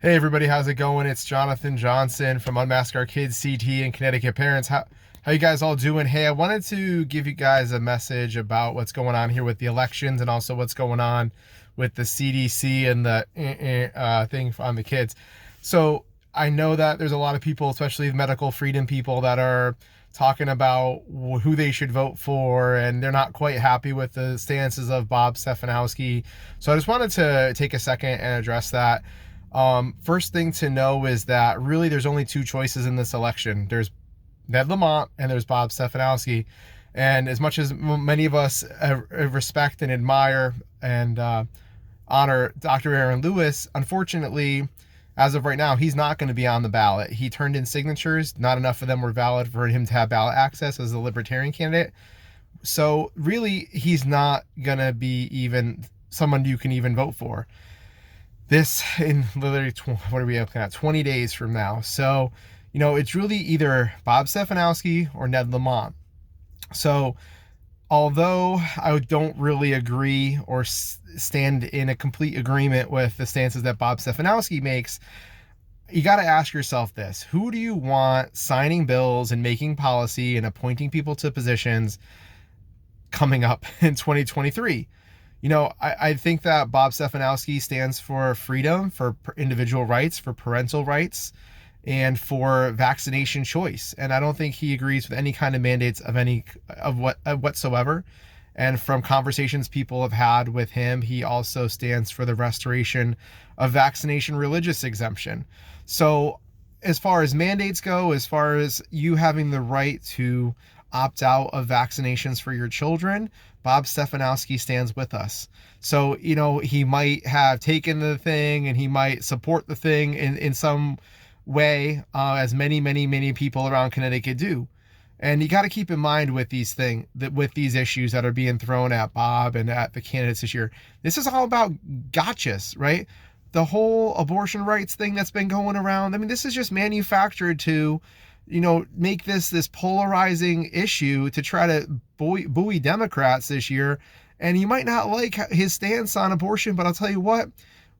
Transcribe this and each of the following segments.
Hey everybody, how's it going? It's Jonathan Johnson from Unmask Our Kids CT and Connecticut Parents. How you guys all doing? Hey, I wanted to give you guys a message about what's going on here with the elections and also what's going on with the CDC and the thing on the kids. So I know that there's a lot of people, especially medical freedom people, that are talking about who they should vote for, and they're not quite happy with the stances of Bob Stefanowski. So I just wanted to take a second and address that. First thing to know is that really there's only two choices in this election. There's Ned Lamont and there's Bob Stefanowski. And as much as many of us respect and admire and honor Dr. Aaron Lewis, unfortunately, as of right now, he's not going to be on the ballot. He turned in signatures. Not enough of them were valid for him to have ballot access as a libertarian candidate. So really, he's not going to be even someone you can even vote for. This in literally, what are we looking at, 20 days from now. So, it's really either Bob Stefanowski or Ned Lamont. So although I don't really agree or stand in a complete agreement with the stances that Bob Stefanowski makes, you got to ask yourself this: who do you want signing bills and making policy and appointing people to positions coming up in 2023? I think that Bob Stefanowski stands for freedom, for individual rights, for parental rights, and for vaccination choice. And I don't think he agrees with any kind of mandates whatsoever. And from conversations people have had with him, he also stands for the restoration of vaccination religious exemption. So as far as mandates go, as far as you having the right to opt out of vaccinations for your children, Bob Stefanowski stands with us. So, he might have taken the thing and he might support the thing in some way, as many people around Connecticut do. And you got to keep in mind with these issues that are being thrown at Bob and at the candidates this year, this is all about gotchas, right? The whole abortion rights thing that's been going around. I mean, this is just manufactured to make this polarizing issue to try to buoy Democrats this year. And you might not like his stance on abortion, but I'll tell you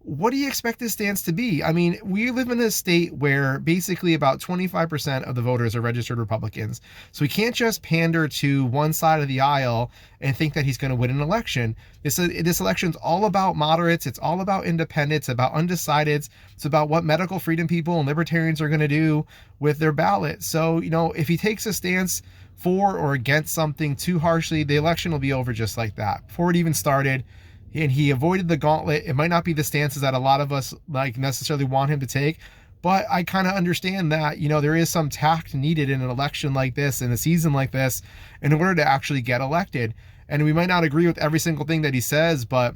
what do you expect his stance to be? I mean, we live in a state where basically about 25% of the voters are registered Republicans. So we can't just pander to one side of the aisle and think that he's going to win an election. This election's all about moderates. It's all about independents, about undecideds. It's about what medical freedom people and libertarians are going to do with their ballot. So, if he takes a stance for or against something too harshly, the election will be over just like that, before it even started. And he avoided the gauntlet. It might not be the stances that a lot of us necessarily want him to take, but I kind of understand that, there is some tact needed in an election like this, in a season like this, in order to actually get elected. And we might not agree with every single thing that he says, but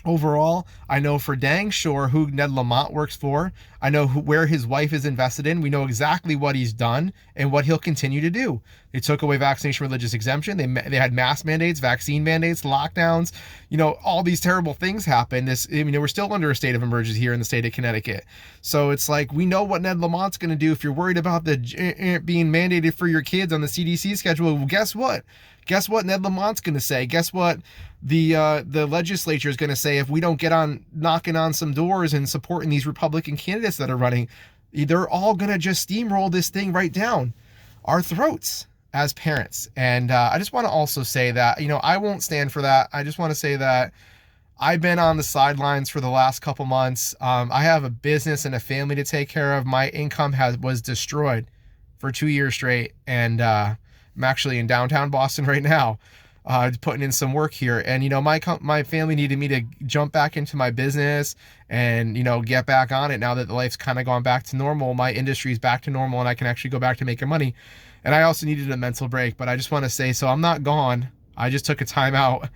overall, I know for dang sure who Ned Lamont works for. I know where his wife is invested in. We know exactly what he's done and what he'll continue to do. They took away vaccination religious exemption. They had mask mandates, vaccine mandates, lockdowns. All these terrible things happened. We're still under a state of emergency here in the state of Connecticut. So it's like, we know what Ned Lamont's going to do. If you're worried about the being mandated for your kids on the CDC schedule, well, guess what? Guess what Ned Lamont's going to say? Guess what the legislature is going to say if we don't get on knocking on some doors and supporting these Republican candidates that are running? They're all going to just steamroll this thing right down our throats as parents. And I just want to also say that, I won't stand for that. I just want to say that I've been on the sidelines for the last couple months. I have a business and a family to take care of. My income was destroyed for 2 years straight. And I'm actually in downtown Boston right now, putting in some work here. And, my family needed me to jump back into my business and, get back on it now that the life's kind of gone back to normal. My industry's back to normal and I can actually go back to making money. And I also needed a mental break, but I just want to say, so I'm not gone. I just took a time out.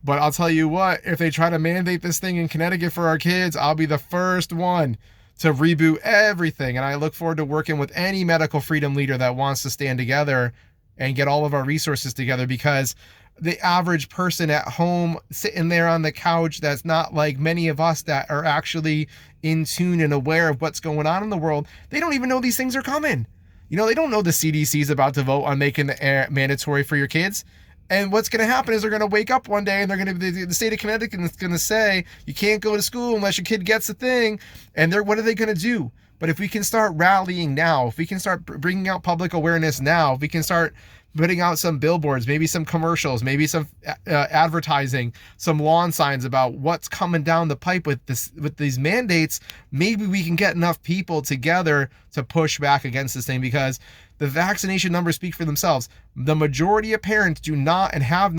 But I'll tell you what, if they try to mandate this thing in Connecticut for our kids, I'll be the first one to reboot everything. And I look forward to working with any medical freedom leader that wants to stand together and get all of our resources together, because the average person at home sitting there on the couch, that's not like many of us that are actually in tune and aware of what's going on in the world, they don't even know these things are coming. They don't know the CDC is about to vote on making the mandatory for your kids. And what's going to happen is they're going to wake up one day and the state of Connecticut is going to say, you can't go to school unless your kid gets the thing. And what are they going to do? But if we can start rallying now, if we can start bringing out public awareness now, if we can start putting out some billboards, maybe some commercials, maybe some advertising, some lawn signs about what's coming down the pipe with these mandates, maybe we can get enough people together to push back against this thing, because the vaccination numbers speak for themselves. The majority of parents do not and have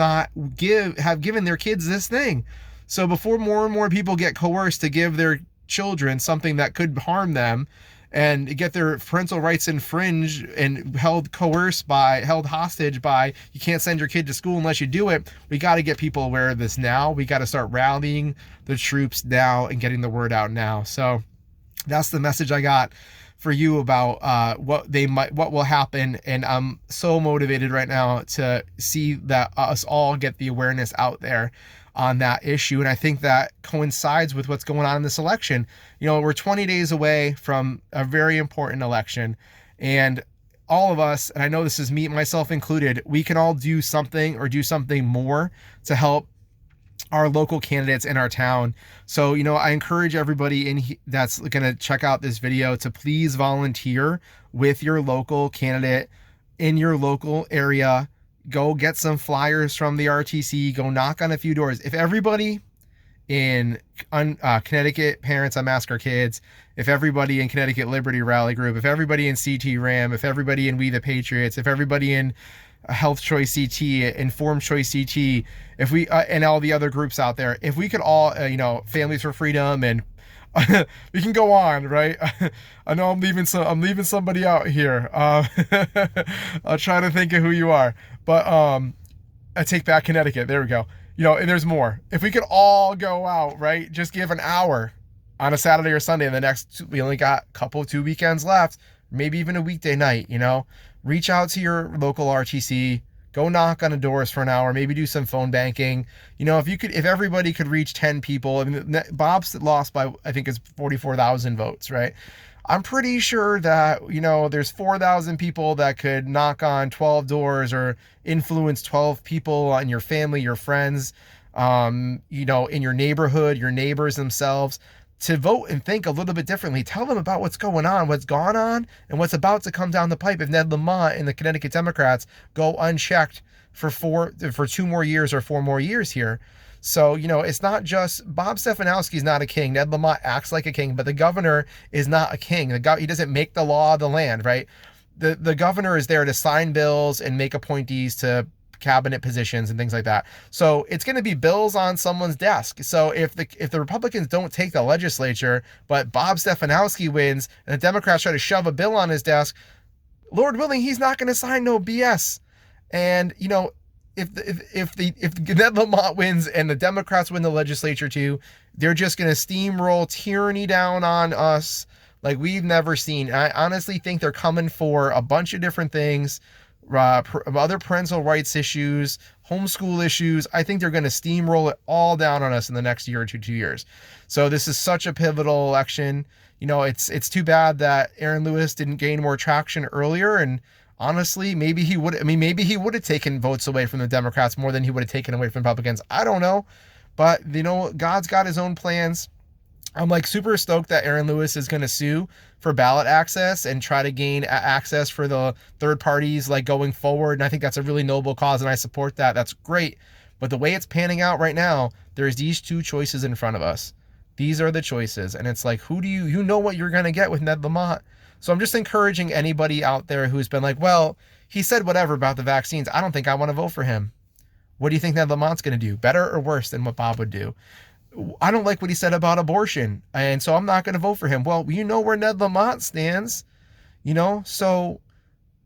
given their kids this thing. So before more and more people get coerced to give their children something that could harm them and get their parental rights infringed and held hostage by, you can't send your kid to school unless you do it, we got to get people aware of this now. We got to start rallying the troops now and getting the word out now. So that's the message I got for you about what will happen. And I'm so motivated right now to see that us all get the awareness out there on that issue. And I think that coincides with what's going on in this election. You know, we're 20 days away from a very important election, and all of us, and I know this is me, myself included, we can all do something or do something more to help our local candidates in our town. So, you know, I encourage everybody that's going to check out this video to please volunteer with your local candidate in your local area. Go get some flyers from the RTC, go knock on a few doors. If everybody in Connecticut Parents Unmask Our Kids, if everybody in Connecticut Liberty Rally Group, if everybody in CT RAM, if everybody in We the Patriots, if everybody in Health Choice CT, Informed Choice CT, if we and all the other groups out there, if we could all, you know, Families for Freedom, and we can go on, right? I know I'm leaving somebody out here. I'll try to think of who you are, but I take back Connecticut. There we go. You know, and there's more. If we could all go out, right? Just give an hour on a Saturday or Sunday, and we only got two weekends left, maybe even a weekday night, you know, reach out to your local RTC, go knock on the doors for an hour, maybe do some phone banking. You know, if everybody could reach 10 people, I mean, Bob's lost by, I think it's 44,000 votes, right? I'm pretty sure that, you know, there's 4,000 people that could knock on 12 doors or influence 12 people in your family, your friends, you know, in your neighborhood, your neighbors themselves, to vote and think a little bit differently. Tell them about what's going on, what's gone on, and what's about to come down the pipe if Ned Lamont and the Connecticut Democrats go unchecked for 2 more years or 4 more years here. So, you know, it's not just Bob Stefanowski's not a king. Ned Lamont acts like a king, but the governor is not a king. He doesn't make the law of the land, right? The governor is there to sign bills and make appointees to cabinet positions and things like that. So it's going to be bills on someone's desk. So if the Republicans don't take the legislature, but Bob Stefanowski wins and the Democrats try to shove a bill on his desk, Lord willing, he's not going to sign no BS. And, you know, if Ned Lamont wins and the Democrats win the legislature too, they're just going to steamroll tyranny down on us like we've never seen. I honestly think they're coming for a bunch of different things. Other parental rights issues, homeschool issues. I think they're going to steamroll it all down on us in the next year or 2 years. So this is such a pivotal election. You know, it's too bad that Aaron Lewis didn't gain more traction earlier. And honestly, maybe he would have taken votes away from the Democrats more than he would have taken away from Republicans. I don't know. But, you know, God's got his own plans. I'm like super stoked that Aaron Lewis is going to sue for ballot access and try to gain access for the third parties like going forward. And I think that's a really noble cause and I support that. That's great. But the way it's panning out right now, there's these 2 choices in front of us. These are the choices. And it's like, who do you know what you're going to get with Ned Lamont. So I'm just encouraging anybody out there who's been like, well, he said whatever about the vaccines. I don't think I want to vote for him. What do you think Ned Lamont's going to do? Better or worse than what Bob would do? I don't like what he said about abortion, and so I'm not going to vote for him. Well, you know where Ned Lamont stands, you know? So,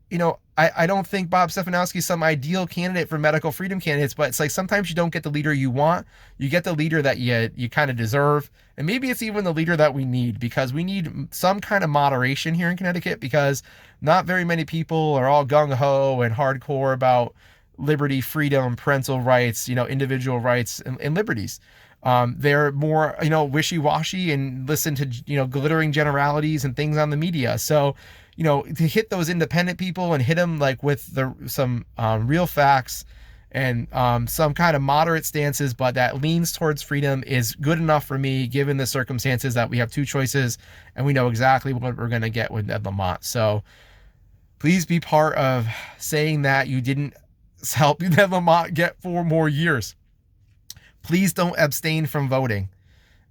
you know, I don't think Bob Stefanowski is some ideal candidate for medical freedom candidates, but it's like sometimes you don't get the leader you want. You get the leader that you kind of deserve. And maybe it's even the leader that we need, because we need some kind of moderation here in Connecticut, because not very many people are all gung-ho and hardcore about liberty, freedom, parental rights, you know, individual rights and liberties. They're more, you know, wishy-washy and listen to, you know, glittering generalities and things on the media. So, you know, to hit those independent people and hit them like with some real facts and some kind of moderate stances, but that leans towards freedom is good enough for me, given the circumstances that we have two choices and we know exactly what we're going to get with Ned Lamont. So please be part of saying that you didn't help Ned Lamont get 4 more years. Please don't abstain from voting.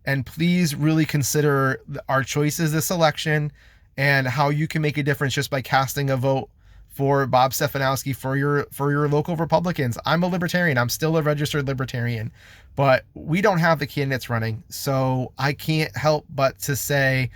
And please really consider our choices this election and how you can make a difference just by casting a vote for Bob Stefanowski, for your local Republicans. I'm a libertarian. I'm still a registered libertarian, but we don't have the candidates running. So I can't help but to say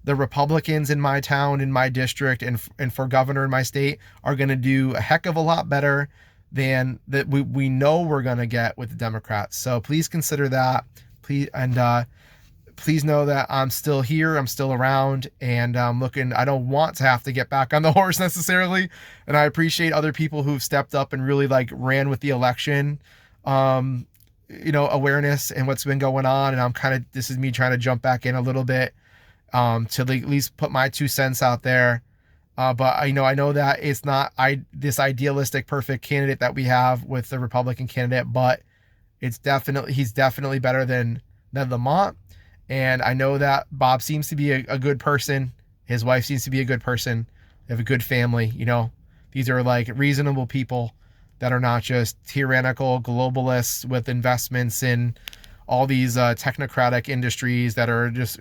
the Republicans in my town, in my district, and for governor in my state are going to do a heck of a lot better than that we know we're going to get with the Democrats. So please consider that. Please know that I'm still here. I'm still around, and I'm looking. I don't want to have to get back on the horse necessarily. And I appreciate other people who've stepped up and really ran with the election, awareness and what's been going on. And this is me trying to jump back in a little bit to at least put my 2 cents out there. But I know that it's not this idealistic perfect candidate that we have with the Republican candidate, but he's definitely better than Ned Lamont. And I know that Bob seems to be a good person. His wife seems to be a good person. They have a good family. These are reasonable people that are not just tyrannical globalists with investments in all these technocratic industries that are just,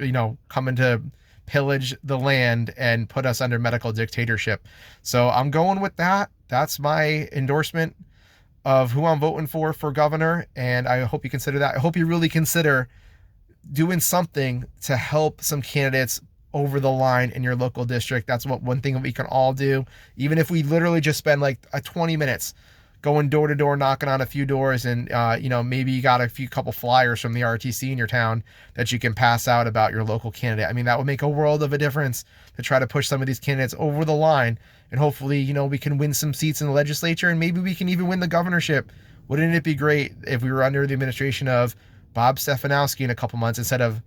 coming to pillage the land and put us under medical dictatorship. So I'm going with that. That's my endorsement of who I'm voting for governor. And I hope you consider that. I hope you really consider doing something to help some candidates over the line in your local district. That's one thing that we can all do. Even if we literally just spend 20 minutes going door to door, knocking on a few doors, and maybe you got couple flyers from the RTC in your town that you can pass out about your local candidate. I mean, that would make a world of a difference to try to push some of these candidates over the line, and hopefully, we can win some seats in the legislature, and maybe we can even win the governorship. Wouldn't it be great if we were under the administration of Bob Stefanowski in a couple months instead of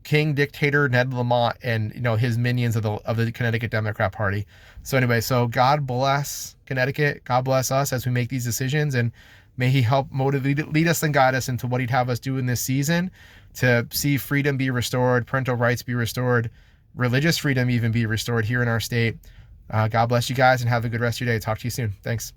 King Dictator Ned Lamont and his minions of the Connecticut Democrat Party? So anyway, God bless Connecticut. God bless us as we make these decisions, and may he help lead us and guide us into what he'd have us do in this season to see freedom be restored, parental rights be restored, religious freedom even be restored here in our state. God bless you guys, and have a good rest of your day. Talk to you soon. Thanks.